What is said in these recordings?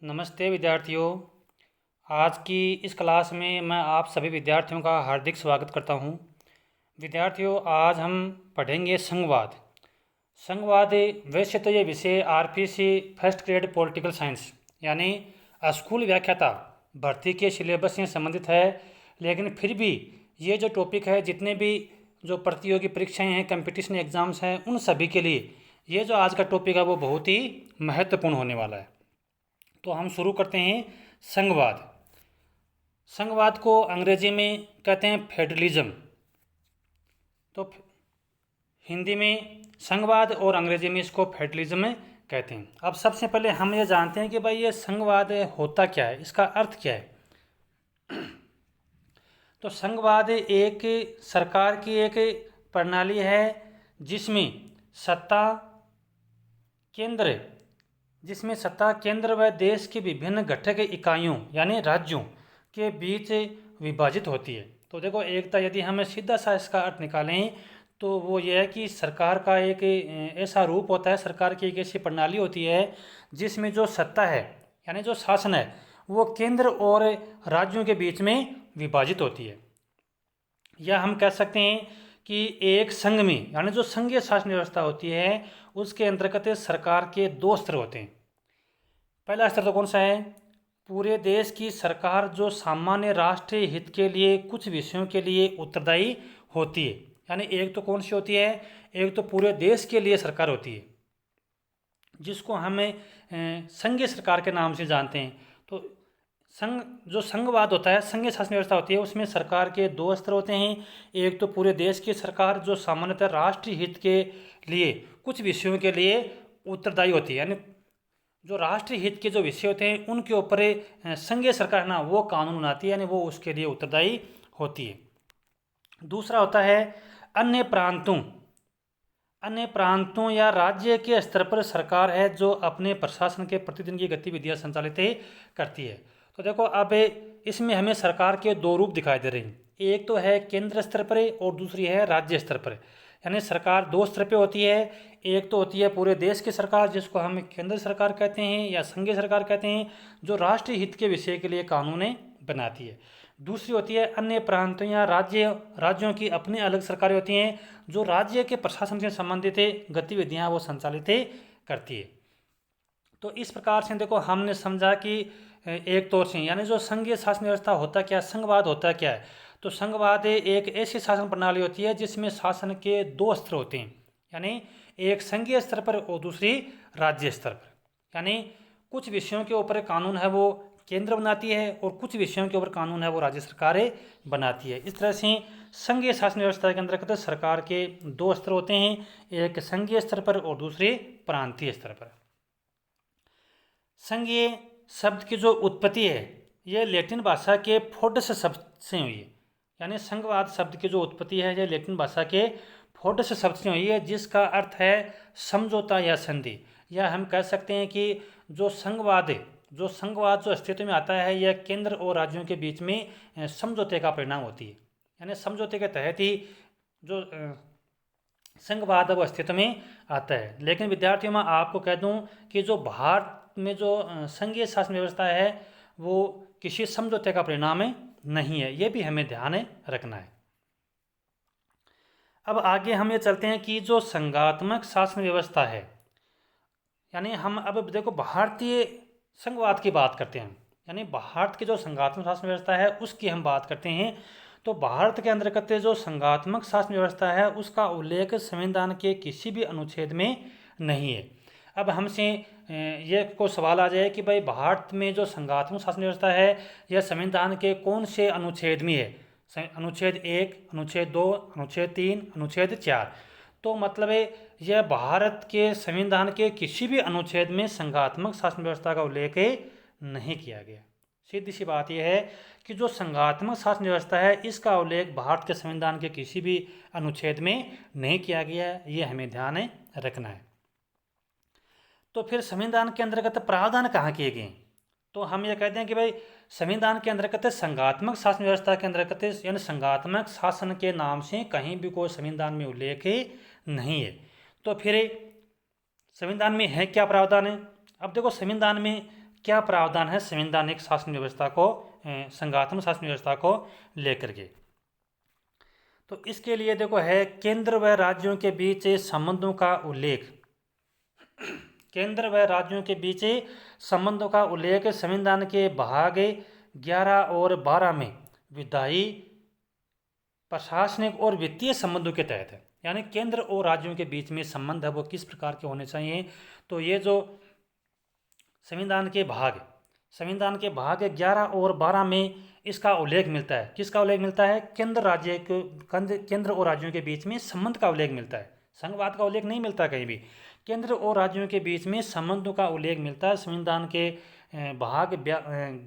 नमस्ते विद्यार्थियों। आज की इस क्लास में मैं आप सभी विद्यार्थियों का हार्दिक स्वागत करता हूं। विद्यार्थियों, आज हम पढ़ेंगे संघवाद। संघवाद वैसे तो ये विषय RPC first grade political science यानी स्कूल व्याख्याता भर्ती के सिलेबस से संबंधित है, लेकिन फिर भी ये जो टॉपिक है, जितने भी जो प्रतियोगी परीक्षाएं हैं, कंपटीशन एग्ज़ाम्स हैं, उन सभी के लिए ये जो आज का टॉपिक है वो बहुत ही महत्वपूर्ण होने वाला है। तो हम शुरू करते हैं संघवाद। संघवाद को अंग्रेजी में कहते हैं फेडरलिज्म। तो हिंदी में संघवाद और अंग्रेजी में इसको फेडरलिज्म कहते हैं। अब सबसे पहले हम ये जानते हैं कि भाई ये संघवाद होता क्या है, इसका अर्थ क्या है। तो संघवाद एक सरकार की एक प्रणाली है जिसमें सत्ता केंद्र जिसमें सत्ता केंद्र व देश की विभिन्न घटक इकाइयों यानी राज्यों के बीच विभाजित होती है। तो देखो, एक तो यदि हमें सीधा सा इसका अर्थ निकालें तो वो ये है कि सरकार का एक ऐसा रूप होता है, सरकार की एक ऐसी प्रणाली होती है जिसमें जो सत्ता है यानी जो शासन है वो केंद्र और राज्यों के बीच में विभाजित होती है। या हम कह सकते हैं कि एक संघ में यानी जो संघीय शासन व्यवस्था होती है उसके अंतर्गत सरकार के दो स्तर होते हैं। पहला स्तर तो कौन सा है? पूरे देश की सरकार जो सामान्य राष्ट्रीय हित के लिए कुछ विषयों के लिए उत्तरदायी होती है। यानी एक तो कौन सी होती है? एक तो पूरे देश के लिए सरकार होती है जिसको हमें संघीय सरकार के नाम से जानते हैं। तो जो संघवाद होता है, संघीय शासन व्यवस्था होती है, उसमें सरकार के दो स्तर होते हैं। एक तो पूरे देश की सरकार जो सामान्यतः राष्ट्रीय हित के लिए कुछ विषयों के लिए उत्तरदायी होती है, यानी जो राष्ट्रीय हित के जो विषय होते हैं उनके ऊपर संघीय सरकार ना वो कानून बनाती है, यानी वो उसके लिए उत्तरदायी होती है। दूसरा होता है अन्य प्रांतों या राज्य के स्तर पर सरकार है जो अपने प्रशासन के प्रतिदिन की गतिविधियां संचालित करती है। तो देखो, अब इसमें हमें सरकार के दो रूप दिखाई दे रहे हैं। एक तो है केंद्र स्तर पर और दूसरी है राज्य स्तर पर। यानी सरकार दो स्तर पे होती है। एक तो होती है पूरे देश की सरकार जिसको हम केंद्र सरकार कहते हैं या संघीय सरकार कहते हैं, जो राष्ट्रीय हित के विषय के लिए कानून बनाती है। दूसरी होती है अन्य प्रांतों या राज्यों की अपनी अलग सरकारें होती हैं जो राज्य के प्रशासन से संबंधित गतिविधियां वो संचालित करती है। तो इस प्रकार से देखो, हमने समझा कि एक तौर से यानी जो संघीय शासन व्यवस्था होता क्या है, संघवाद होता क्या है। तो संघवाद एक ऐसी शासन प्रणाली होती है जिसमें शासन के दो स्तर होते हैं, यानी एक संघीय स्तर पर और दूसरी राज्य स्तर पर। यानी कुछ विषयों के ऊपर कानून है वो केंद्र बनाती है और कुछ विषयों के ऊपर कानून है वो राज्य सरकारें बनाती है। इस तरह से संघीय शासन व्यवस्था के अंतर्गत सरकार के दो स्तर होते हैं, एक संघीय स्तर पर और दूसरे प्रांतीय स्तर पर। संघीय शब्द की जो उत्पत्ति है ये लैटिन भाषा के फोडस शब्द से हुई है। यानी संघवाद शब्द की जो उत्पत्ति है ये लैटिन भाषा के फोडस शब्द से हुई है, जिसका अर्थ है समझौता या संधि। या हम कह सकते हैं कि जो संघवाद जो अस्तित्व में आता है यह केंद्र और राज्यों के बीच में समझौते का परिणाम होती है। यानी समझौते के तहत ही जो संघवाद वो अस्तित्व में आता है। लेकिन विद्यार्थियों, मैं आपको कह दूं कि जो भारत में जो संघीय शासन व्यवस्था है वो किसी समझौते का परिणाम नहीं है, ये भी हमें ध्यान रखना है। अब आगे हम ये चलते हैं कि जो संघात्मक शासन व्यवस्था है, यानी हम अब देखो भारतीय संघवाद की बात करते हैं, यानी भारत की जो संघात्मक शासन व्यवस्था है उसकी हम बात करते हैं। तो भारत के अंतर्गत जो संघात्मक शासन व्यवस्था है उसका उल्लेख संविधान के किसी भी अनुच्छेद में नहीं है। अब हमसे ये को सवाल आ जाए कि भाई भारत में जो संघात्मक शासन व्यवस्था है यह संविधान के कौन से अनुच्छेद में है? अनुच्छेद 1, अनुच्छेद 2, अनुच्छेद 3, अनुच्छेद 4। तो मतलब है यह भारत के संविधान के किसी भी अनुच्छेद में संघात्मक शासन व्यवस्था का उल्लेख नहीं किया गया। सीधी सी बात यह है कि जो संघात्मक शासन व्यवस्था है इसका उल्लेख भारत के संविधान के किसी भी अनुच्छेद में नहीं किया गया है, ये हमें ध्यान रखना है। तो फिर संविधान के अंतर्गत प्रावधान कहाँ किए गए? तो हम ये कहते हैं कि भाई संविधान के अंतर्गत संघात्मक शासन व्यवस्था के अंतर्गत यानी संघात्मक शासन के नाम से कहीं भी कोई संविधान में उल्लेख नहीं है। तो फिर संविधान में है क्या प्रावधान है? अब देखो, संविधान में क्या प्रावधान है संवैधानिक शासन व्यवस्था को, संघात्मक शासन व्यवस्था को लेकर के। तो इसके लिए देखो है केंद्र व राज्यों के बीच संबंधों का उल्लेख। केंद्र व राज्यों के बीच संबंधों का उल्लेख संविधान के भाग 11 और 12 में विधायी, प्रशासनिक और वित्तीय संबंधों के तहत है। यानी केंद्र और राज्यों के बीच में संबंध है वो किस प्रकार के होने चाहिए। तो ये जो संविधान के भाग 11 और 12 में इसका उल्लेख मिलता है। किसका उल्लेख मिलता है? केंद्र और राज्यों के बीच में संबंध का उल्लेख मिलता है। संघवाद का उल्लेख नहीं मिलता कहीं भी। केंद्र और राज्यों के बीच में संबंधों का उल्लेख मिलता है संविधान के भाग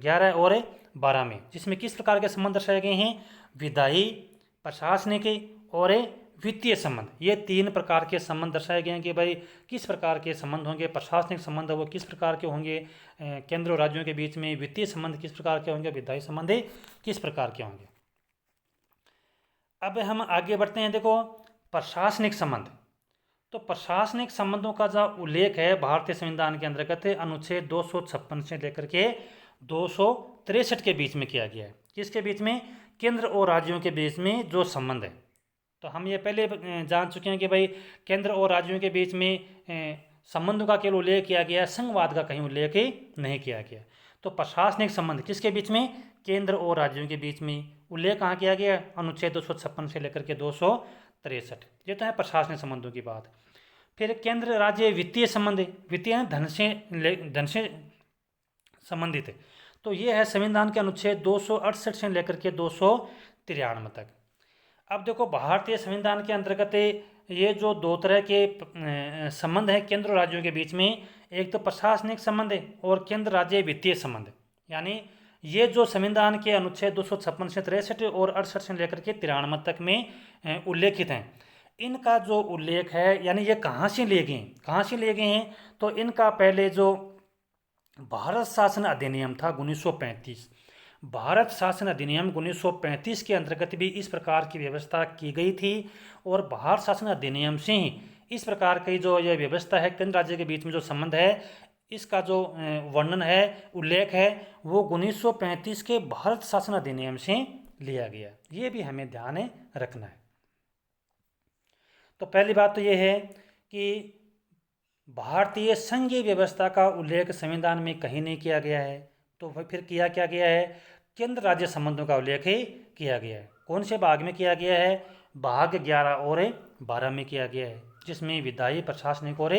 11 और 12 में, जिसमें किस प्रकार के संबंध दर्शाए गए हैं? विधायी, प्रशासनिक और वित्तीय संबंध। ये 3 प्रकार के संबंध दर्शाए गए हैं कि भाई किस प्रकार के संबंध होंगे। प्रशासनिक संबंध वो किस प्रकार के होंगे, केंद्र और राज्यों के बीच में वित्तीय संबंध किस प्रकार के होंगे, विधायी संबंध किस प्रकार के होंगे। अब हम आगे बढ़ते हैं। देखो प्रशासनिक संबंध। तो प्रशासनिक संबंधों का जो उल्लेख है भारतीय संविधान के अंतर्गत अनुच्छेद 256 से लेकर के 263 के बीच में किया गया है। किसके बीच में? केंद्र और राज्यों के बीच में जो संबंध है। तो हम ये पहले जान चुके हैं कि भाई केंद्र और राज्यों के बीच में संबंधों का केवल उल्लेख किया गया है, संघवाद का कहीं उल्लेख नहीं किया गया। तो प्रशासनिक संबंध किसके बीच में? केंद्र और राज्यों के बीच में उल्लेख कहाँ किया गया? अनुच्छेद 256 से लेकर के 263। ये तो है प्रशासनिक संबंधों की बात। फिर केंद्र राज्य वित्तीय संबंध, वित्तीय धन से संबंधित है। तो ये है संविधान के अनुच्छेद 268 से लेकर के 293 तक। अब देखो भारतीय संविधान के अंतर्गत ये जो 2 तरह के संबंध हैं केंद्र और राज्यों के बीच में, एक तो प्रशासनिक संबंध है और केंद्र राज्य वित्तीय संबंध। यानी ये जो संविधान के अनुच्छेद 256 से 63 और 68 से लेकर के 93 तक में उल्लेखित हैं, इनका जो उल्लेख है यानी ये कहाँ से लिए गए हैं? तो इनका पहले जो भारत शासन अधिनियम था 1935, भारत शासन अधिनियम 1935 के अंतर्गत भी इस प्रकार की व्यवस्था की गई थी। और भारत शासन अधिनियम से ही इस प्रकार की जो ये व्यवस्था है केंद्र राज्य के बीच में जो संबंध है, इसका जो वर्णन है, उल्लेख है, वो 1935 के भारत शासन अधिनियम से लिया गया। ये भी हमें ध्यान रखना है। तो पहली बात तो ये है कि भारतीय संघीय व्यवस्था का उल्लेख संविधान में कहीं नहीं किया गया है। तो फिर किया क्या गया है? केंद्र राज्य संबंधों का उल्लेख ही किया गया है। कौन से भाग में किया गया है? भाग 11 और 12 में किया गया है, जिसमें विधायी, प्रशासनिक और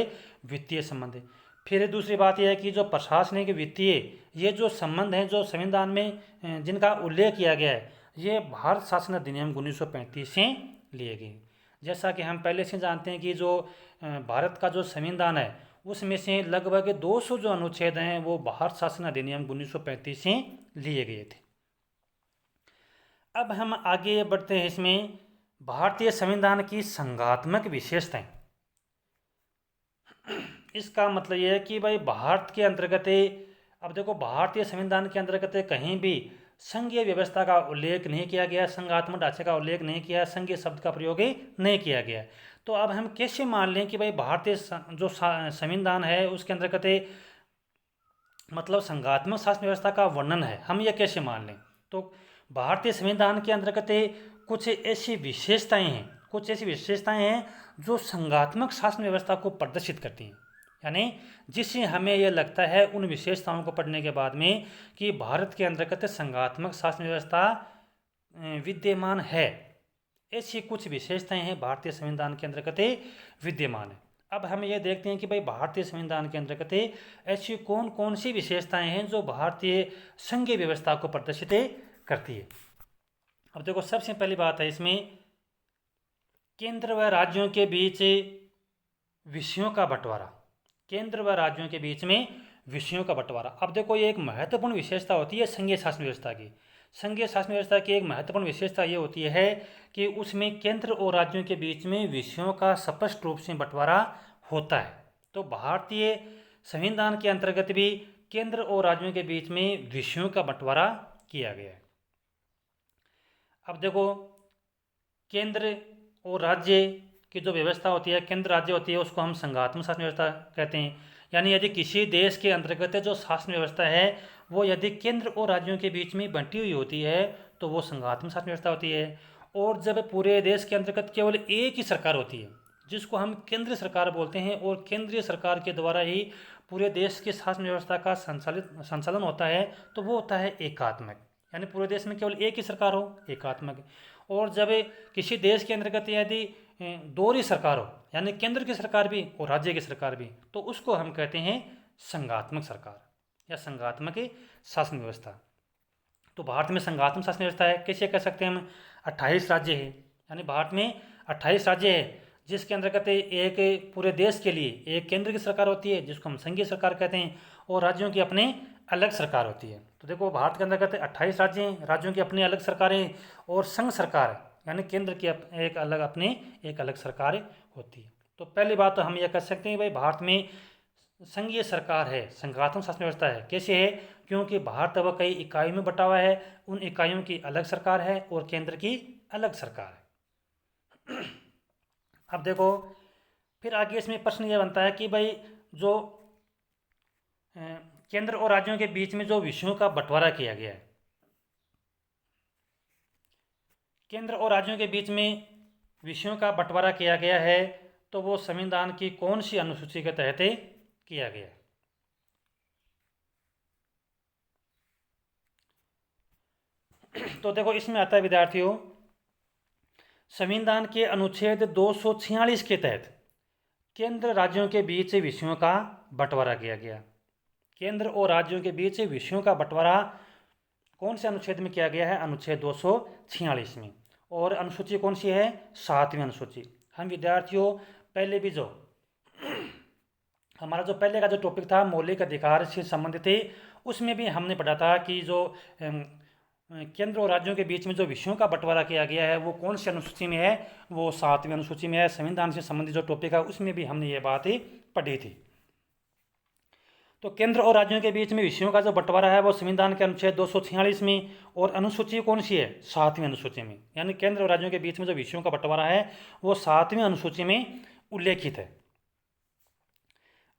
वित्तीय संबंध है। फिर दूसरी बात यह है कि जो प्रशासनिक वित्तीय ये जो संबंध हैं जो संविधान में जिनका उल्लेख किया गया है, ये भारत शासन अधिनियम 1935 से लिए गए। जैसा कि हम पहले से जानते हैं कि जो भारत का जो संविधान है उसमें से लगभग 200 जो अनुच्छेद हैं वो भारत शासन अधिनियम 1935 से लिए गए थे। अब हम आगे बढ़ते हैं। इसमें भारतीय संविधान की संघात्मक विशेषताएं। इसका मतलब यह है कि भाई भारत के अंतर्गत, अब देखो भारतीय संविधान के अंतर्गत कहीं भी संघीय व्यवस्था का उल्लेख नहीं किया गया, संघात्मक ढांचे का उल्लेख नहीं किया, संघीय शब्द का प्रयोग ही नहीं किया गया। तो अब हम कैसे मान लें कि भाई भारतीय जो संविधान है उसके अंतर्गत मतलब संघात्मक शासन व्यवस्था का वर्णन है, हम ये कैसे मान लें? तो भारतीय संविधान के अंतर्गत कुछ ऐसी विशेषताएं हैं जो संघात्मक शासन व्यवस्था को प्रदर्शित करती हैं। यानी जिससे हमें यह लगता है उन विशेषताओं को पढ़ने के बाद में कि भारत के अंतर्गत संघात्मक शासन व्यवस्था विद्यमान है। ऐसी कुछ विशेषताएं हैं भारतीय संविधान के अंतर्गत विद्यमान है। अब हम ये देखते हैं कि भाई भारतीय संविधान के अंतर्गत ऐसी कौन कौन सी विशेषताएं हैं जो भारतीय संघीय व्यवस्था को प्रदर्शित करती है। अब देखो सबसे पहली बात है इसमें केंद्र व राज्यों के बीच विषयों का बंटवारा। केंद्र व राज्यों के बीच में विषयों का बंटवारा। अब देखो ये एक महत्वपूर्ण विशेषता होती है संघीय शासन व्यवस्था की। संघीय शासन व्यवस्था की एक महत्वपूर्ण विशेषता ये होती है कि उसमें केंद्र और राज्यों के बीच में विषयों का स्पष्ट रूप से बंटवारा होता है। तो भारतीय संविधान के अंतर्गत भी केंद्र और राज्यों के बीच में विषयों का बंटवारा किया गया है। अब देखो केंद्र और राज्य की जो व्यवस्था होती है, केंद्र राज्य होती है, उसको हम संघात्मक शासन व्यवस्था कहते हैं। यानी यदि किसी देश के अंतर्गत जो शासन व्यवस्था है वो यदि केंद्र और राज्यों के बीच में बंटी हुई होती है तो वो संघात्मक शासन व्यवस्था होती है। और जब पूरे देश के अंतर्गत केवल एक ही सरकार होती है जिसको हम केंद्रीय सरकार बोलते हैं और केंद्रीय सरकार के द्वारा ही पूरे देश की शासन व्यवस्था का संचालन होता है तो वो होता है एकात्मक। यानी पूरे देश में केवल एक ही सरकार हो, एकात्मक। और जब किसी देश के अंतर्गत यदि दोहरी सरकार हो यानी केंद्र की सरकार भी और राज्य की सरकार भी तो उसको हम कहते हैं संघात्मक सरकार या संघात्मक शासन व्यवस्था। तो भारत में संघात्मक शासन व्यवस्था है, कैसे कह सकते हैं हम, 28 राज्य है। यानी भारत में 28 राज्य है जिसके अंतर्गत एक पूरे देश के लिए एक केंद्र की सरकार होती है जिसको हम संघीय सरकार कहते हैं और राज्यों की अपने अलग सरकार होती है। तो देखो भारत के अंतर्गत 28 राज्य हैं, राज्यों की अपनी अलग सरकारें और संघ सरकार यानी केंद्र की एक अलग सरकार होती है। तो पहली बात तो हम यह कह सकते हैं भाई भारत में संघीय सरकार है, संघात्मक शासन व्यवस्था है। कैसे है, क्योंकि भारत अब कई इकाइयों में बटा हुआ है, उन इकाइयों की अलग सरकार है और केंद्र की अलग सरकार है। अब देखो फिर आगे इसमें प्रश्न ये बनता है कि भाई जो केंद्र और राज्यों के बीच में जो विषयों का बंटवारा किया गया है, केंद्र और राज्यों के बीच में विषयों का बंटवारा किया गया है तो वो संविधान की कौन सी अनुसूची के तहत किया गया है। तो देखो इसमें आता है विद्यार्थियों, संविधान के अनुच्छेद 246 के तहत केंद्र राज्यों के बीच विषयों का बंटवारा किया गया। केंद्र और राज्यों के बीच विषयों का बंटवारा कौन से अनुच्छेद में किया गया है, अनुच्छेद 246 में। और अनुसूची कौन सी है, 7वीं अनुसूची। हम विद्यार्थियों पहले भी जो हमारा जो पहले का जो टॉपिक था मौलिक अधिकार से संबंधित है उसमें भी हमने पढ़ा था कि जो केंद्र और राज्यों के बीच में जो विषयों का बंटवारा किया गया है वो कौन सी अनुसूची में है, वो 7वीं अनुसूची में है। संविधान से संबंधित जो टॉपिक है उसमें भी हमने ये बात पढ़ी थी। तो केंद्र और राज्यों के बीच में विषयों का जो बंटवारा है वो संविधान के अनुच्छेद 246 में, और अनुसूची कौन सी है, 7वीं अनुसूची में। यानी केंद्र और राज्यों के बीच में जो विषयों का बंटवारा है वो 7वीं अनुसूची में उल्लेखित है।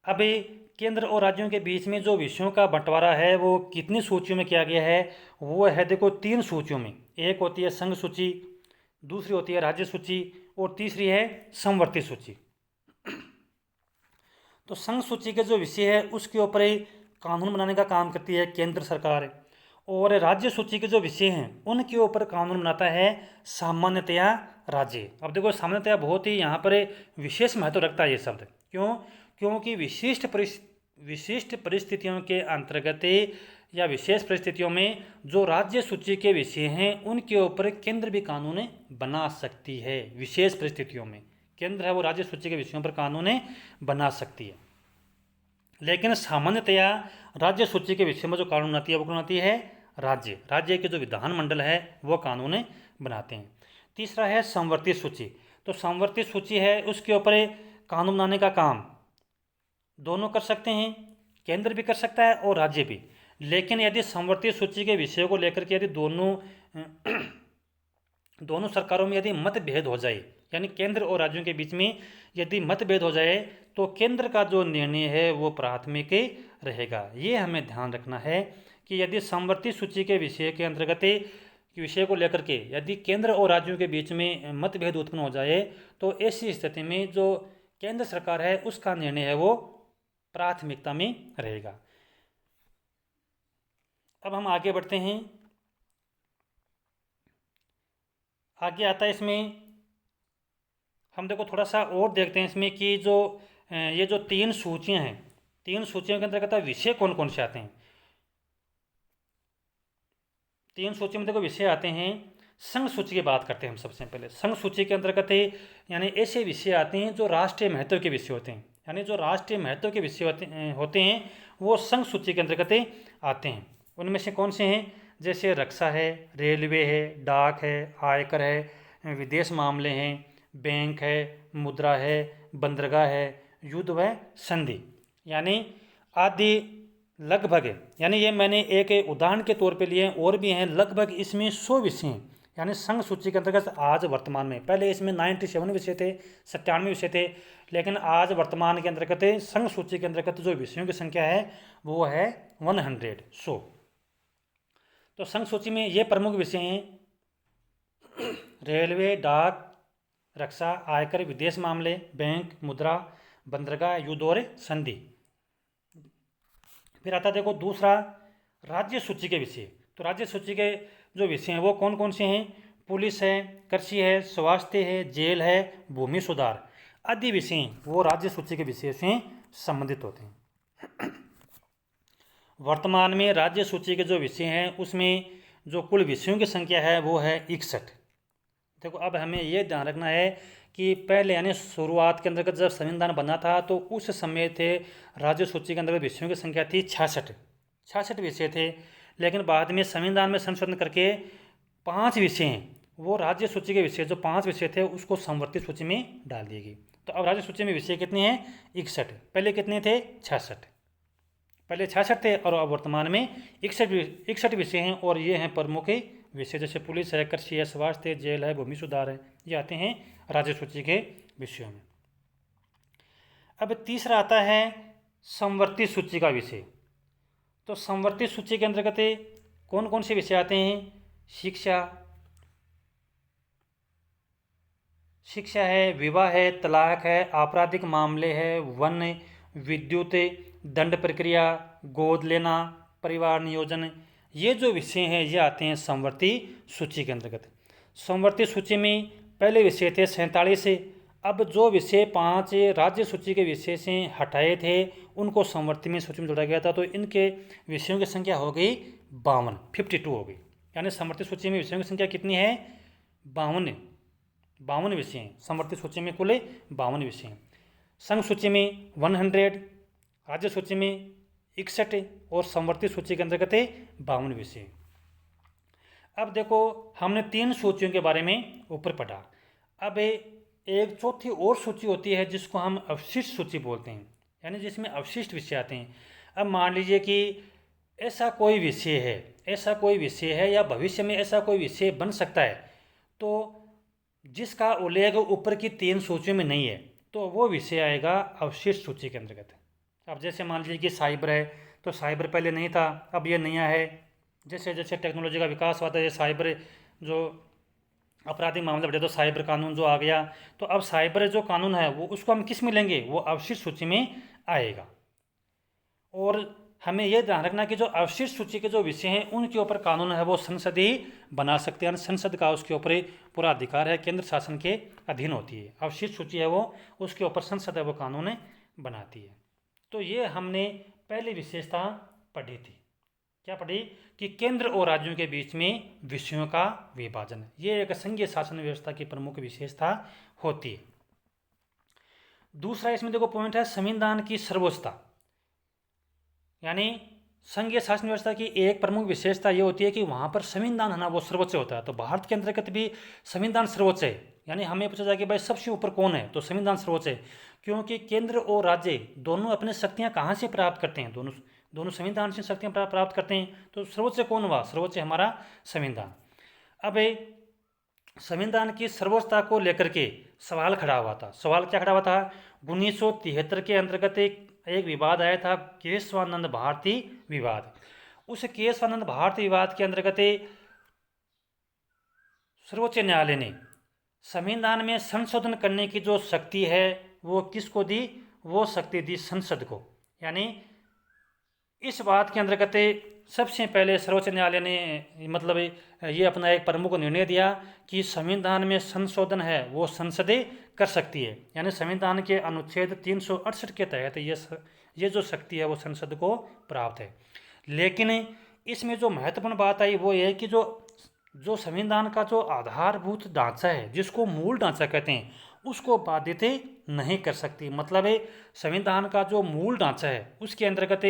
अभी केंद्र और राज्यों के बीच में जो विषयों का बंटवारा है वो कितनी सूचियों में किया गया है, वो है देखो 3 सूचियों में। एक होती है संघ सूची, दूसरी होती है राज्य सूची और तीसरी है समवर्ती सूची। तो संघ सूची के जो विषय है उसके ऊपर कानून बनाने का काम करती है केंद्र सरकार, और राज्य सूची के जो विषय हैं उनके ऊपर कानून बनाता है सामान्यतया राज्य। अब देखो सामान्यतया बहुत ही यहाँ पर विशेष महत्व रखता है ये शब्द, क्यों, क्योंकि विशिष्ट परिस्थितियों के अंतर्गत या विशेष परिस्थितियों में जो राज्य सूची के विषय हैं उनके ऊपर केंद्र भी कानून बना सकती है। विशेष परिस्थितियों में केंद्र है वो राज्य सूची के विषयों पर कानून बना सकती है, लेकिन सामान्यतया राज्य सूची के विषय में जो कानून बनाती है वो बनाती है राज्य के जो विधानमंडल है वो कानून बनाते हैं। तीसरा है समवर्ती सूची। तो समवर्ती सूची है उसके ऊपर कानून बनाने का काम दोनों कर सकते हैं, केंद्र भी कर सकता है और राज्य भी। लेकिन यदि समवर्ती सूची के विषयों को लेकर के यदि दोनों सरकारों में यदि मतभेद हो जाए, यानी केंद्र और राज्यों के बीच में यदि मतभेद हो जाए तो केंद्र का जो निर्णय है वो प्राथमिक रहेगा। ये हमें ध्यान रखना है कि यदि समवर्ती सूची के विषय के अंतर्गत विषय को लेकर के यदि केंद्र और राज्यों के बीच में मतभेद उत्पन्न हो जाए तो ऐसी स्थिति में जो केंद्र सरकार है उसका निर्णय है वो प्राथमिकता में रहेगा। अब हम आगे बढ़ते हैं। आगे आता है इसमें हम देखो थोड़ा सा और देखते हैं इसमें कि जो ये जो 3 सूचियां हैं, 3 सूचियों के अंतर्गत विषय कौन कौन से आते हैं। 3 सूची में देखो विषय आते हैं। संघ सूची की बात करते हैं हम सबसे पहले। संघ सूची के अंतर्गत यानी ऐसे विषय आते हैं जो राष्ट्रीय महत्व के विषय होते हैं, यानी जो राष्ट्रीय महत्व के विषय होते हैं वो संघ सूची के अंतर्गत आते हैं। उनमें से कौन से हैं, जैसे रक्षा है, रेलवे है, डाक है, आयकर है, विदेश मामले हैं, बैंक है, मुद्रा है, बंदरगाह है, युद्ध व संधि, यानी आदि लगभग, यानी ये मैंने एक उदाहरण के तौर पे लिए, और भी हैं लगभग इसमें 100 विषय हैं। यानी संघ सूची के अंतर्गत आज वर्तमान में, पहले इसमें 97 विषय थे, 97 विषय थे, लेकिन आज वर्तमान के अंतर्गत संघ सूची के अंतर्गत जो विषयों की संख्या है वो है 100। तो संघ सूची में ये प्रमुख विषय हैं: रेलवे, डाक, रक्षा, आयकर, विदेश मामले, बैंक, मुद्रा, बंदरगाह, युद्ध और संधि। फिर आता देखो दूसरा, राज्य सूची के विषय। तो राज्य सूची के जो विषय हैं वो कौन कौन से हैं? पुलिस है, कृषि है, स्वास्थ्य है, जेल है, भूमि सुधार आदि विषय वो राज्य सूची के विषय से संबंधित होते हैं। वर्तमान में राज्य सूची के जो विषय हैं उसमें जो कुल विषयों की संख्या है वो है 61। देखो अब हमें ये ध्यान रखना है कि पहले यानी शुरुआत के अंतर्गत जब संविधान बना था तो उस समय थे राज्य सूची के अंतर्गत विषयों की संख्या थी 66 विषय थे, लेकिन बाद में संविधान में संशोधन करके 5 विषय हैं वो राज्य सूची के विषय, जो 5 विषय थे उसको समवर्ती सूची में डाल दिए गए। तो अब राज्य सूची में विषय कितने हैं? 61। पहले कितने थे? 66। पहले 66 थे और अब वर्तमान में 61 विषय हैं, और ये हैं प्रमुख विषय, जैसे पुलिस है, कृषि है, स्वास्थ्य है, जेल है, भूमि सुधार है, ये आते हैं राज्य सूची के विषयों में। अब तीसरा आता है समवर्ती सूची का विषय। तो समवर्ती सूची के अंतर्गत कौन कौन से विषय आते हैं? शिक्षा है, विवाह है, तलाक है, आपराधिक मामले है, वन, विद्युत, दंड प्रक्रिया, गोद लेना, परिवार नियोजन, ये जो विषय हैं ये आते हैं समवर्ती सूची के अंतर्गत। समवर्ती सूची में पहले विषय थे 47। अब जो विषय 5 राज्य सूची के विषय से हटाए थे उनको समवर्ती में सूची में जोड़ा गया था, तो इनके विषयों की संख्या हो गई 52 हो गई। यानी समवर्ती सूची में विषयों की संख्या कितनी है? 52 विषय हैं। समवर्ती सूची में कुल 52 विषय हैं। संघ सूची में 100, राज्य सूची में 61 और समवर्ती सूची के अंतर्गत 52 विषय। अब देखो हमने 3 सूचियों के बारे में ऊपर पढ़ा। अब एक चौथी और सूची होती है जिसको हम अवशिष्ट सूची बोलते हैं, यानी जिसमें अवशिष्ट विषय आते हैं। अब मान लीजिए कि ऐसा कोई विषय है या भविष्य में ऐसा कोई विषय बन सकता है, तो जिसका उल्लेख ऊपर की 3 सूचियों में नहीं है, तो वो विषय आएगा अवशिष्ट सूची के अंतर्गत। अब जैसे मान लीजिए कि साइबर है, तो साइबर पहले नहीं था, अब ये नया है। जैसे जैसे टेक्नोलॉजी का विकास हुआ था, ये साइबर जो आपराधिक मामले बढ़े तो साइबर कानून जो आ गया, तो अब साइबर जो कानून है वो उसको हम किस में लेंगे? वो अवशिष्ट सूची में आएगा। और हमें यह ध्यान रखना कि जो अवशिष्ट सूची के जो विषय हैं उनके ऊपर कानून है वो संसद ही बना सकते हैं, संसद का उसके ऊपर पूरा अधिकार है, केंद्र शासन के अधीन होती है। अवशिष्ट सूची है वो, उसके ऊपर संसद है वो कानून बनाती है। तो ये हमने पहली विशेषता पढ़ी थी। क्या पढ़ी? कि केंद्र और राज्यों के बीच में विषयों का विभाजन, ये एक संघीय शासन व्यवस्था की प्रमुख विशेषता होती है। दूसरा इसमें देखो पॉइंट है संविधान की सर्वोच्चता। यानी संघीय शासन व्यवस्था की एक प्रमुख विशेषता ये होती है कि वहाँ पर संविधान है ना वो सर्वोच्च होता है। तो भारत के अंतर्गत भी संविधान सर्वोच्च है। यानी हमें पूछा जाए कि भाई सबसे ऊपर कौन है, तो संविधान सर्वोच्च है, क्योंकि केंद्र और राज्य दोनों अपने शक्तियाँ कहाँ से प्राप्त करते हैं? दोनों संविधान से शक्तियाँ प्राप्त करते हैं। तो सर्वोच्च कौन हुआ? सर्वोच्च हमारा संविधान। अब संविधान की सर्वोच्चता को लेकर के सवाल खड़ा हुआ था। सवाल क्या खड़ा हुआ था? 1973 के अंतर्गत एक विवाद आया था, केशवानंद भारती विवाद। उस केशवानंद भारती विवाद के अंतर्गत सर्वोच्च न्यायालय ने संविधान में संशोधन करने की जो शक्ति है वो किसको दी? वो शक्ति दी संसद को। यानी इस बात के अंतर्गत सबसे पहले सर्वोच्च न्यायालय ने मतलब ये अपना एक प्रमुख निर्णय दिया कि संविधान में संशोधन है वो संसद कर सकती है। यानी संविधान के अनुच्छेद 368 के तहत ये जो शक्ति है वो संसद को प्राप्त है। लेकिन इसमें जो महत्वपूर्ण बात आई वो ये है कि जो संविधान का जो आधारभूत ढांचा है, जिसको मूल ढांचा कहते हैं, उसको बाधित नहीं कर सकती। मतलब संविधान का जो मूल ढांचा है उसके अंतर्गत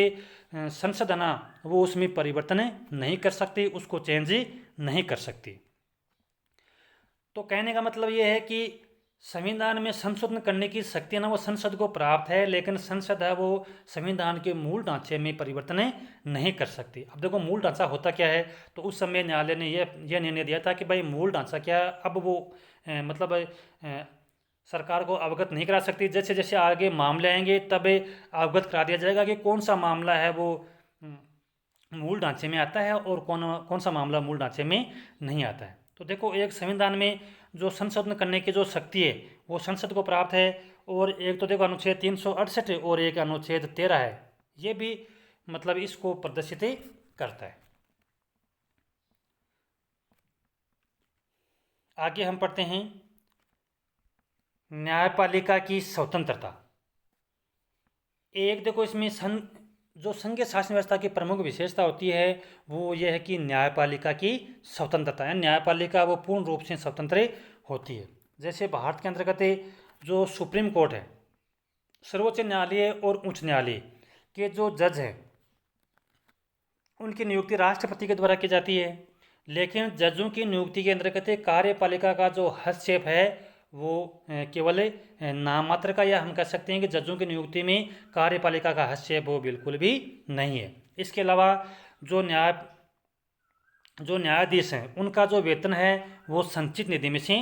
संसद है ना वो उसमें परिवर्तन नहीं कर सकती, उसको चेंज नहीं कर सकती। तो कहने का मतलब ये है कि संविधान में संशोधन करने की शक्ति ना वो संसद को प्राप्त है, लेकिन संसद है वो संविधान के मूल ढांचे में परिवर्तन नहीं कर सकती। अब देखो मूल ढांचा होता क्या है, तो उस समय न्यायालय ने यह निर्णय दिया था कि भाई मूल ढांचा क्या है, अब वो मतलब सरकार को अवगत नहीं करा सकती। जैसे जैसे आगे मामले आएंगे तब अवगत करा दिया जाएगा कि कौन सा मामला है वो मूल ढांचे में आता है और कौन कौन सा मामला मूल ढांचे में नहीं आता है। तो देखो एक संविधान में जो संशोधन करने की जो शक्ति है वो संसद को प्राप्त है, और एक तो देखो अनुच्छेद 368 और एक अनुच्छेद 13 है, ये भी मतलब इसको प्रदर्शित करता है। आगे हम पढ़ते हैं न्यायपालिका की स्वतंत्रता। एक देखो इसमें जो संघीय शासन व्यवस्था की प्रमुख विशेषता होती है वो यह है कि न्यायपालिका की स्वतंत्रता है। न्यायपालिका वो पूर्ण रूप से स्वतंत्र होती है। जैसे भारत के अंतर्गत जो सुप्रीम कोर्ट है, सर्वोच्च न्यायालय और उच्च न्यायालय के जो जज हैं उनकी नियुक्ति राष्ट्रपति के द्वारा की जाती है, लेकिन जजों की नियुक्ति के अंतर्गत कार्यपालिका का जो हस्तक्षेप है वो केवल नाम मात्र का, या हम कह सकते हैं कि जजों की नियुक्ति में कार्यपालिका का हस्तक्षेप वो बिल्कुल भी नहीं है। इसके अलावा जो न्यायाधीश हैं उनका जो वेतन है वो संचित निधि में से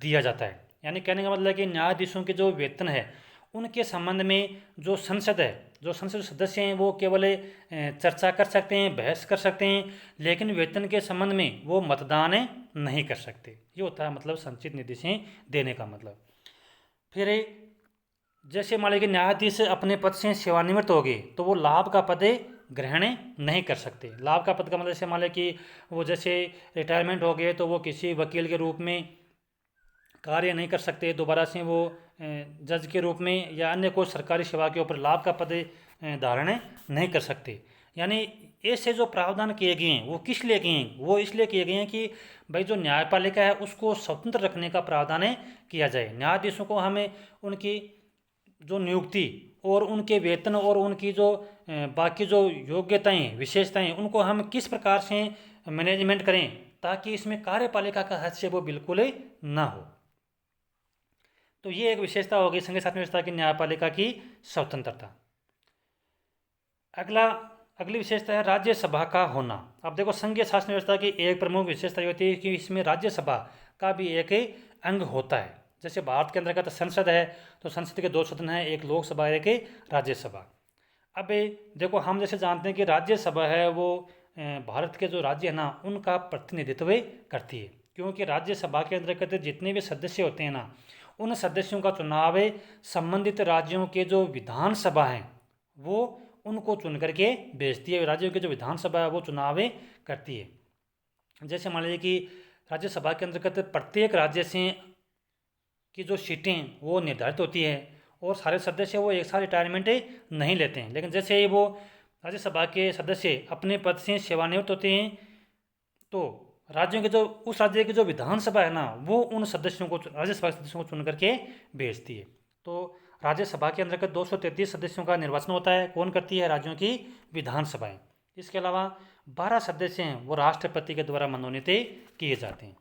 दिया जाता है। यानी कहने का मतलब है कि न्यायाधीशों के जो वेतन है उनके संबंध में जो संसद है, जो संसद सदस्य हैं वो केवल चर्चा कर सकते हैं, बहस कर सकते हैं, लेकिन वेतन के संबंध में वो मतदान नहीं कर सकते। ये होता है मतलब संचित निधि से देने का मतलब। फिर जैसे मान लीजिए न्यायाधीश अपने पद से सेवानिवृत्त हो गए तो वो लाभ का पद ग्रहण नहीं कर सकते। लाभ का पद का मतलब जैसे मान लें कि वो जैसे रिटायरमेंट हो गए तो वो किसी वकील के रूप में कार्य नहीं कर सकते, दोबारा से वो जज के रूप में या अन्य कोई सरकारी सेवा के ऊपर लाभ का पद धारण नहीं कर सकते। यानी ऐसे जो प्रावधान किए गए हैं वो किस लिए किए हैं, वो इसलिए किए गए हैं कि भाई जो न्यायपालिका है उसको स्वतंत्र रखने का प्रावधान किया जाए। न्यायाधीशों को हमें उनकी जो नियुक्ति और उनके वेतन और उनकी जो बाकी जो योग्यताएं विशेषताएं उनको हम किस प्रकार से मैनेजमेंट करें ताकि इसमें कार्यपालिका का हस्तक्षेप वो बिल्कुल ना हो। तो ये एक विशेषता होगी संघीय शासन व्यवस्था की, न्यायपालिका की स्वतंत्रता। अगली विशेषता है राज्यसभा का होना। अब देखो संघीय शासन व्यवस्था की एक प्रमुख विशेषता ये होती है कि इसमें राज्यसभा का भी एक अंग होता है। जैसे भारत के अंतर्गत संसद है तो संसद के 2 सदन हैं, एक लोकसभा एक राज्यसभा। अब देखो हम जैसे जानते हैं कि राज्यसभा है वो भारत के जो राज्य है ना उनका प्रतिनिधित्व करती है, क्योंकि राज्यसभा के अंतर्गत जितने भी सदस्य होते हैं ना उन सदस्यों का चुनाव संबंधित राज्यों के जो विधानसभा हैं वो उनको चुन करके भेजती है। राज्यों की जो विधानसभा है वो चुनाव करती है। जैसे मान लीजिए कि राज्यसभा के अंतर्गत प्रत्येक राज्य से की जो सीटें वो निर्धारित होती है और सारे सदस्य वो एक साथ रिटायरमेंट नहीं लेते हैं, लेकिन जैसे ही वो राज्यसभा के सदस्य अपने पद से सेवानिवृत्त होते हैं तो राज्यों के जो उस राज्य की जो विधानसभा है ना वो उन सदस्यों को राज्यसभा के सदस्यों को चुन करके भेजती है। तो राज्यसभा के अंतर्गत 233 सदस्यों का निर्वाचन होता है। कौन करती है? राज्यों की विधानसभाएं। इसके अलावा 12 सदस्य हैं वो राष्ट्रपति के द्वारा मनोनीत किए जाते हैं।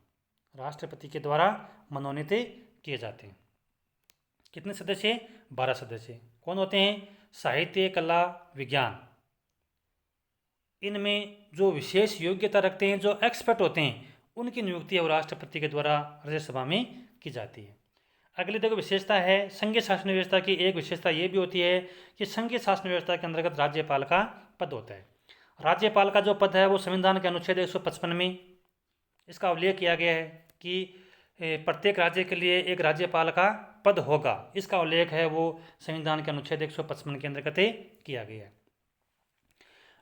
राष्ट्रपति के द्वारा मनोनीत किए जाते हैं। कितने सदस्य? 12 सदस्य। कौन होते हैं? साहित्य, कला, विज्ञान, इनमें जो विशेष योग्यता रखते हैं, जो एक्सपर्ट होते हैं, उनकी नियुक्ति और राष्ट्रपति के द्वारा राज्यसभा में की जाती है। अगली देखो विशेषता है संघीय शासन व्यवस्था की। एक विशेषता ये भी होती है कि संघीय शासन व्यवस्था के अंतर्गत राज्यपाल का पद होता है। राज्यपाल का जो पद है वो संविधान के अनुच्छेद 155 में इसका उल्लेख किया गया है कि प्रत्येक राज्य के लिए एक राज्यपाल का पद होगा। इसका उल्लेख है वो संविधान के अनुच्छेद 155 के अंतर्गत किया गया है।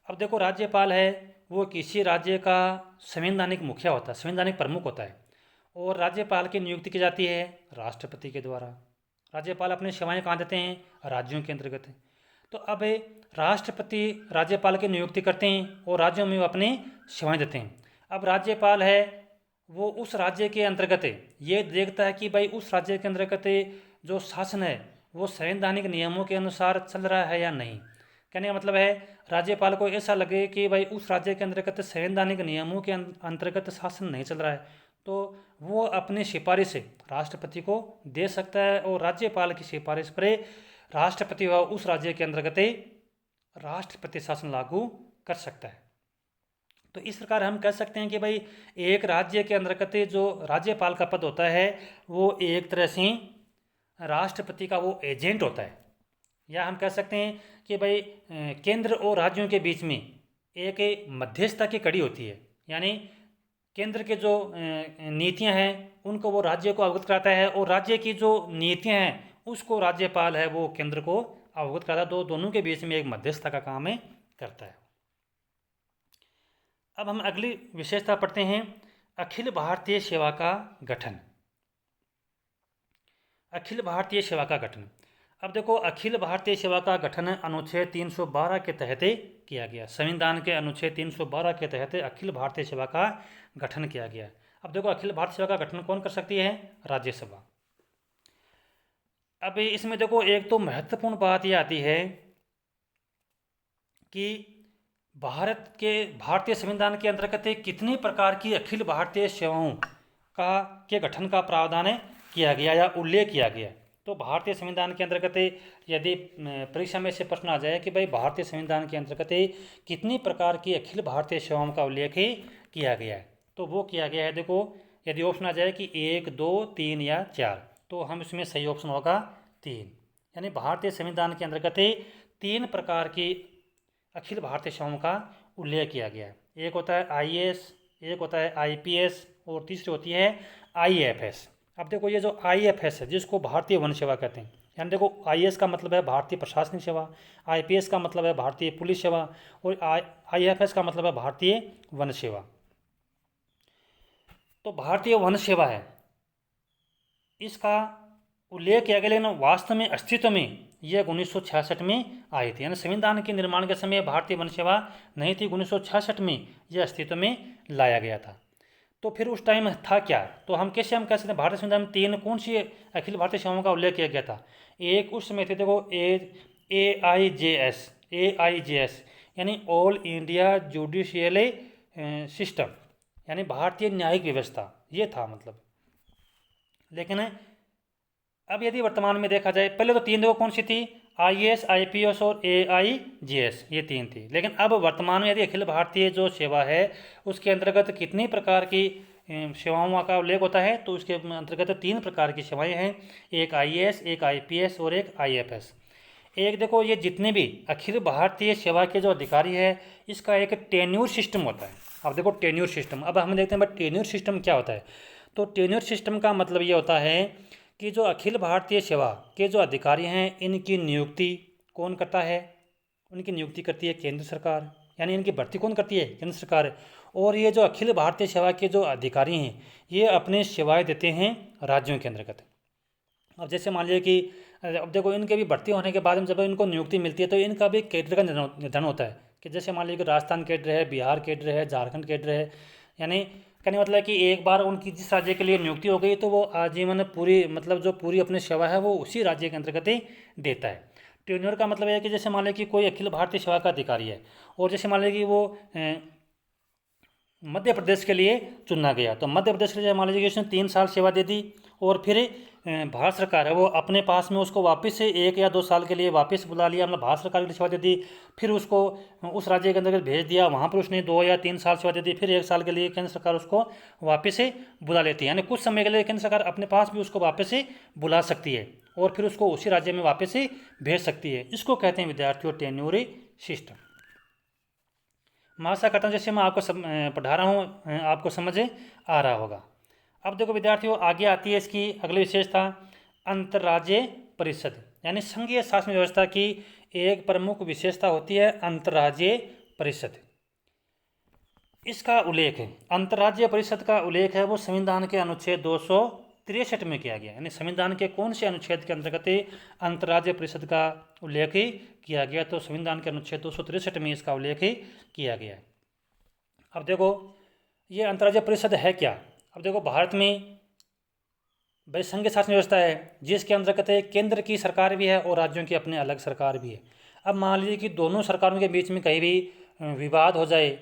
अब देखो राज्यपाल है वो किसी राज्य का संवैधानिक मुखिया होता है, संवैधानिक प्रमुख होता है, और राज्यपाल की नियुक्ति की जाती है राष्ट्रपति के द्वारा। राज्यपाल अपनी सेवाएं कहाँ देते हैं? राज्यों के अंतर्गत। तो अब राष्ट्रपति राज्यपाल की नियुक्ति करते हैं और राज्यों में वो अपनी सेवाएं देते हैं। अब राज्यपाल है वो उस राज्य के अंतर्गत ये देखता है कि भाई उस राज्य के अंतर्गत जो शासन है वो संवैधानिक नियमों के अनुसार चल रहा है या नहीं। कहने का मतलब है राज्यपाल को ऐसा लगे कि भाई उस राज्य के अंतर्गत संवैधानिक नियमों के अंतर्गत शासन नहीं चल रहा है तो वो अपनी सिफारिश राष्ट्रपति को दे सकता है और राज्यपाल की सिफारिश पर राष्ट्रपति व उस राज्य के अंतर्गत राष्ट्रपति शासन लागू कर सकता है। तो इस प्रकार हम कह सकते हैं कि भाई एक राज्य के अंतर्गत जो राज्यपाल का पद होता है वो एक तरह से राष्ट्रपति का वो एजेंट होता है, या हम कह सकते हैं कि भाई केंद्र और राज्यों के बीच में एक मध्यस्थता की कड़ी होती है, यानी केंद्र के जो नीतियां हैं उनको वो राज्य को अवगत कराता है और राज्य की जो नीतियां हैं उसको राज्यपाल है वो केंद्र को अवगत कराता है। तो दोनों के बीच में एक मध्यस्थता का काम है करता है। अब हम अगली विशेषता पढ़ते हैं, अखिल भारतीय सेवा का गठन। अखिल भारतीय सेवा का गठन, अब देखो अखिल भारतीय सेवा का गठन अनुच्छेद 312 के तहत किया गया। संविधान के अनुच्छेद 312 के तहत अखिल भारतीय सेवा का गठन किया गया। अब देखो अखिल भारतीय सेवा का गठन कौन कर सकती है? राज्यसभा। अब इसमें देखो एक तो महत्वपूर्ण बात यह आती है कि भारतीय संविधान के अंतर्गत कितनी प्रकार की अखिल भारतीय सेवाओं के गठन का प्रावधान किया गया या उल्लेख किया गया। तो भारतीय संविधान के अंतर्गत यदि परीक्षा में से प्रश्न आ जाए कि भाई भारतीय संविधान के अंतर्गत कितनी प्रकार की अखिल भारतीय सेवाओं का उल्लेख किया गया है, तो वो किया गया है, देखो यदि ऑप्शन आ जाए कि 1, 2, 3 या 4, तो हम इसमें सही ऑप्शन होगा 3। यानी भारतीय संविधान के अंतर्गत 3 प्रकार की अखिल भारतीय सेवाओं का उल्लेख किया गया है। एक होता है IAS, एक होता है IPS और तीसरी होती है IFS। अब देखो ये जो IFS है जिसको भारतीय वन सेवा कहते हैं, यानी देखो IAS का मतलब है भारतीय प्रशासनिक सेवा, IPS का मतलब है भारतीय पुलिस सेवा और IFS का मतलब है भारतीय वन सेवा। तो भारतीय वन सेवा है इसका उल्लेख किया गया, लेकिन वास्तव में अस्तित्व में यह 1966 में आई थी। यानी संविधान के निर्माण के समय भारतीय वन सेवा नहीं थी, 1966 में यह अस्तित्व में लाया गया था। तो फिर उस टाइम था क्या? तो हम कह सकते हैं भारतीय संविधान में 3 कौन सी अखिल भारतीय सेवाओं का उल्लेख किया गया था। एक उस समय थे देखो AIJS यानी ऑल इंडिया जुडिशियल सिस्टम, यानी भारतीय न्यायिक व्यवस्था, ये था मतलब। लेकिन अब यदि वर्तमान में देखा जाए, पहले तो 3 देखो कौन सी थी, IAS, IPS और AIJS, ये 3 थी। लेकिन अब वर्तमान में यदि अखिल भारतीय जो सेवा है उसके अंतर्गत कितनी प्रकार की सेवाओं का उल्लेख होता है, तो उसके अंतर्गत 3 प्रकार की सेवाएं हैं, एक IAS, एक IPS और एक IFS। एक देखो ये जितने भी अखिल भारतीय सेवा के जो अधिकारी है इसका एक टेन्यूर सिस्टम होता है। अब देखो टेन्यूर सिस्टम, अब हम देखते हैं टेन्यूर सिस्टम क्या होता है। तो टेन्यूर सिस्टम का मतलब ये होता है कि जो अखिल भारतीय सेवा के जो अधिकारी हैं इनकी नियुक्ति कौन करता है? उनकी नियुक्ति करती है केंद्र सरकार, यानी इनकी भर्ती कौन करती है? केंद्र सरकार। और ये जो अखिल भारतीय सेवा के जो अधिकारी हैं ये अपने सेवाएं देते हैं राज्यों के अंतर्गत। अब जैसे मान लीजिए कि अब देखो इनके भी भर्ती होने के बाद में जब इनको नियुक्ति मिलती है तो इनका भी कैडर का निर्धारण होता है कि जैसे मान लीजिए कि राजस्थान कैडर है, बिहार कैडर है, झारखंड कैडर है, यानी कहने मतलब कि एक बार उनकी जिस राज्य के लिए नियुक्ति हो गई तो वो आजीवन पूरी मतलब जो पूरी अपनी सेवा है वो उसी राज्य के अंतर्गत ही देता है। टेन्योर का मतलब है कि जैसे मान लें कि कोई अखिल भारतीय सेवा का अधिकारी है और जैसे मान लें कि वो मध्य प्रदेश के लिए चुना गया, तो मध्य प्रदेश के लिए मान लीजिए कि उसने 3 साल सेवा दे दी और फिर भारत सरकार है वो अपने पास में उसको वापस से 1 या 2 साल के लिए वापस बुला लिया, मतलब भारत सरकार के लिए सेवा दे दी, फिर उसको उस राज्य के अंदर भेज दिया, वहाँ पर उसने 2 या 3 साल सेवा दे दी, फिर 1 साल के लिए केंद्र सरकार उसको वापस से बुला लेती है। यानी कुछ समय के लिए केंद्र सरकार अपने पास भी उसको वापस से बुला सकती है और फिर उसको उसी राज्य में वापस से भेज सकती है। इसको कहते हैं विद्यार्थियों टेन्योर सिस्टम। मैं आशा करता हूँ जैसे मैं आपको पढ़ा रहा हूँ आपको समझ आ रहा होगा। अब देखो विद्यार्थियों आगे आती है इसकी अगली विशेषता, अंतर्राज्यीय परिषद, यानी संघीय शासन व्यवस्था की एक प्रमुख विशेषता होती है अंतर्राज्यीय परिषद। इसका उल्लेख है, अंतर्राज्यीय परिषद का उल्लेख है वो संविधान के अनुच्छेद 263 में किया गया। यानी संविधान के कौन से अनुच्छेद के अंतर्गत अंतर्राज्यीय परिषद का उल्लेख किया गया? तो संविधान के अनुच्छेद 263 में इसका उल्लेख किया गया है। अब देखो ये अंतर्राज्यीय परिषद है क्या? अब देखो भारत में भाई संघीय शासन व्यवस्था है जिसके अंतर्गत केंद्र की सरकार भी है और राज्यों की अपनी अलग सरकार भी है। अब मान लीजिए कि दोनों सरकारों के बीच में कहीं भी विवाद हो जाए,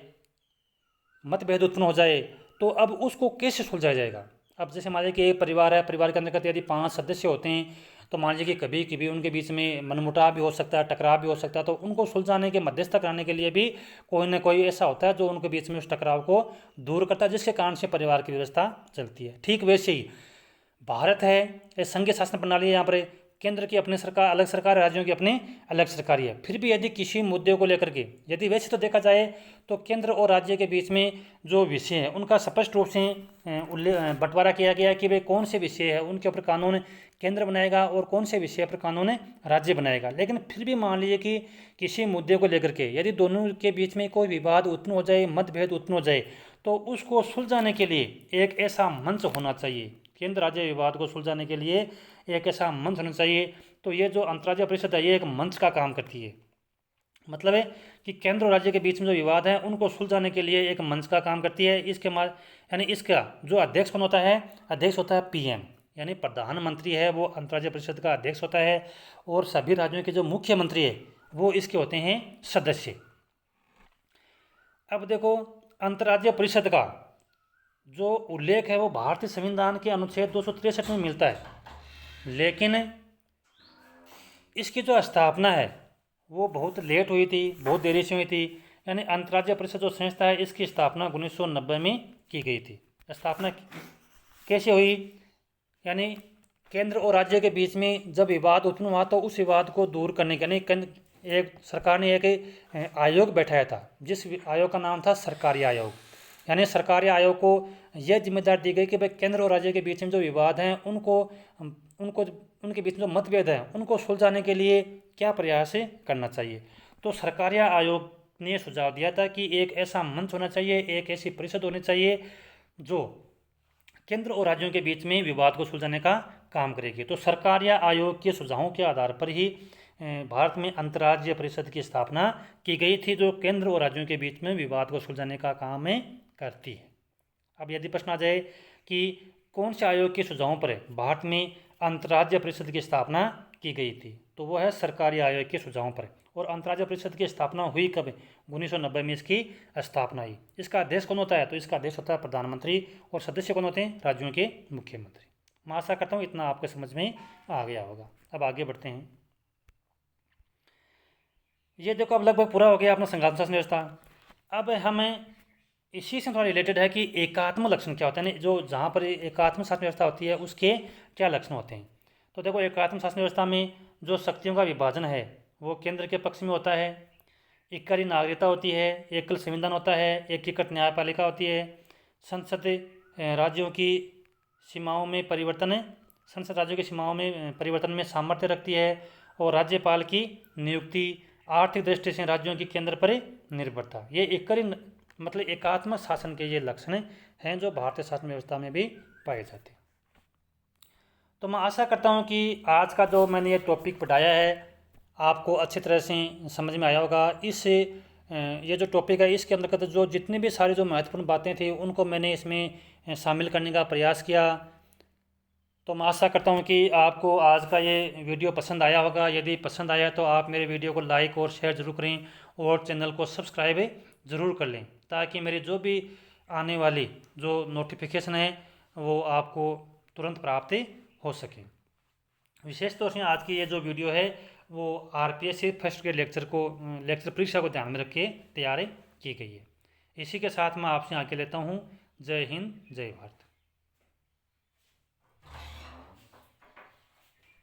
मतभेद उत्पन्न हो जाए, तो अब उसको कैसे सुलझाया जाएगा? अब जैसे मान लीजिए कि एक परिवार है, परिवार के अंतर्गत यदि 5 सदस्य होते हैं, तो मान लीजिए कि कभी कभी उनके बीच में मनमुटाव भी हो सकता है, टकराव भी हो सकता है, तो उनको सुलझाने के, मध्यस्थता कराने के लिए भी कोई ना कोई ऐसा होता है जो उनके बीच में उस टकराव को दूर करता है, जिसके कारण से परिवार की व्यवस्था चलती है। ठीक वैसे ही भारत है, ये संघीय शासन प्रणाली है, यहाँ पर केंद्र की अपनी सरकार अलग सरकार है, राज्यों की अपनी अलग सरकारी है। फिर भी यदि किसी मुद्दे को लेकर के, यदि वैसे तो देखा जाए तो केंद्र और राज्य के बीच में जो विषय है उनका स्पष्ट रूप से बंटवारा किया गया है कि वे कौन से विषय है उनके ऊपर कानून केंद्र बनाएगा और कौन से विषय पर कानून राज्य बनाएगा। लेकिन फिर भी मान लीजिए कि किसी मुद्दे को लेकर के यदि दोनों के बीच में कोई विवाद उत्पन्न हो जाए, मतभेद उत्पन्न हो जाए, तो उसको सुलझाने के लिए एक ऐसा मंच होना चाहिए। केंद्र राज्य विवाद को सुलझाने के लिए एक ऐसा मंच होना चाहिए। तो ये जो अंतर्राज्यीय परिषद है, ये एक मंच का काम करती है। मतलब है कि केंद्र और राज्य के बीच में जो विवाद है उनको सुलझाने के लिए एक मंच का काम करती है। इसके यानी इसका जो अध्यक्ष कौन होता है, अध्यक्ष होता है पीएम, यानी प्रधानमंत्री है वो अंतर्राज्यीय परिषद का अध्यक्ष होता है। और सभी राज्यों के जो मुख्यमंत्री है वो इसके होते हैं सदस्य। अब देखो, अंतर्राज्यीय परिषद का जो उल्लेख है वो भारतीय संविधान के अनुच्छेद 263 में मिलता है, लेकिन इसकी जो स्थापना है वो बहुत लेट हुई थी, बहुत देरी से हुई थी। यानी अंतर्राज्यीय परिषद जो संस्था है इसकी स्थापना 1990 में की गई थी। स्थापना कैसे हुई, यानी केंद्र और राज्य के बीच में जब विवाद उत्पन्न हुआ तो उस विवाद को दूर करने के लिए एक सरकार ने एक आयोग बैठाया था, जिस आयोग का नाम था सरकारी आयोग। यानी सरकारी आयोग को यह जिम्मेदारी दी गई कि भाई केंद्र और राज्य के बीच में जो विवाद हैं उनको उनको उनके बीच में जो मतभेद हैं उनको सुलझाने के लिए क्या प्रयास करना चाहिए। तो सरकारी आयोग ने सुझाव दिया था कि एक ऐसा मंच होना चाहिए, एक ऐसी परिषद होनी चाहिए जो केंद्र और राज्यों के बीच में विवाद को सुलझाने का काम करेगी। तो सरकारी आयोग के सुझावों के आधार पर ही भारत में अंतर्राज्यीय परिषद की स्थापना की गई थी, जो केंद्र और राज्यों के बीच में विवाद को सुलझाने का काम करती है। अब यदि प्रश्न आ जाए कि कौन से आयोग के सुझावों पर भारत में अंतर्राज्यीय परिषद की स्थापना की गई थी, तो वो है सरकारी आयोग के सुझावों पर। और अंतर्राज्यीय परिषद की स्थापना हुई कब, 1990 में इसकी स्थापना हुई। इसका अध्यक्ष कौन होता है, तो इसका अध्यक्ष होता है प्रधानमंत्री और सदस्य कौन होते हैं, राज्यों के मुख्यमंत्री। मैं आशा करता हूँ इतना आपके समझ में आ गया होगा। अब आगे बढ़ते हैं। ये देखो, अब लगभग पूरा हो गया अपना संघात्मक शासन व्यवस्था। अब हमें इसी से थोड़ा रिलेटेड है कि एकात्म लक्षण क्या होता है, जो जहाँ पर एकात्म शासन व्यवस्था होती है उसके क्या लक्षण होते हैं। तो देखो, एकात्म शासन व्यवस्था में जो शक्तियों का विभाजन है वो केंद्र के पक्ष में होता है। एकल नागरिकता होती है, एकल संविधान होता है, एकीकृत न्यायपालिका होती है। संसद राज्यों की सीमाओं में परिवर्तन संसद राज्यों की सीमाओं में परिवर्तन में सामर्थ्य रखती है। और राज्यपाल की नियुक्ति आर्थिक दृष्टि से राज्यों की केंद्र पर निर्भरता, ये एकल मतलब एकात्म शासन के ये लक्षण हैं जो भारतीय शासन व्यवस्था में भी पाए जाते हैं। तो मैं आशा करता हूँ कि आज का जो मैंने ये टॉपिक पढ़ाया है आपको अच्छी तरह से समझ में आया होगा। ये जो टॉपिक है इसके अंतर्गत जो जितनी भी सारी जो महत्वपूर्ण बातें थी उनको मैंने इसमें शामिल करने का प्रयास किया। तो मैं आशा करता हूँ कि आपको आज का ये वीडियो पसंद आया होगा। यदि पसंद आया तो आप मेरे वीडियो को लाइक और शेयर ज़रूर करें और चैनल को सब्सक्राइब ज़रूर कर लें, ताकि मेरी जो भी आने वाली जो नोटिफिकेशन है वो आपको तुरंत प्राप्त हो सके। विशेष तौर से आज की ये जो वीडियो है वो आरपीएससी फर्स्ट ग्रेड लेक्चर परीक्षा को ध्यान में रख के तैयार की गई है। इसी के साथ मैं आपसे आके लेता हूँ। जय हिंद, जय भारत।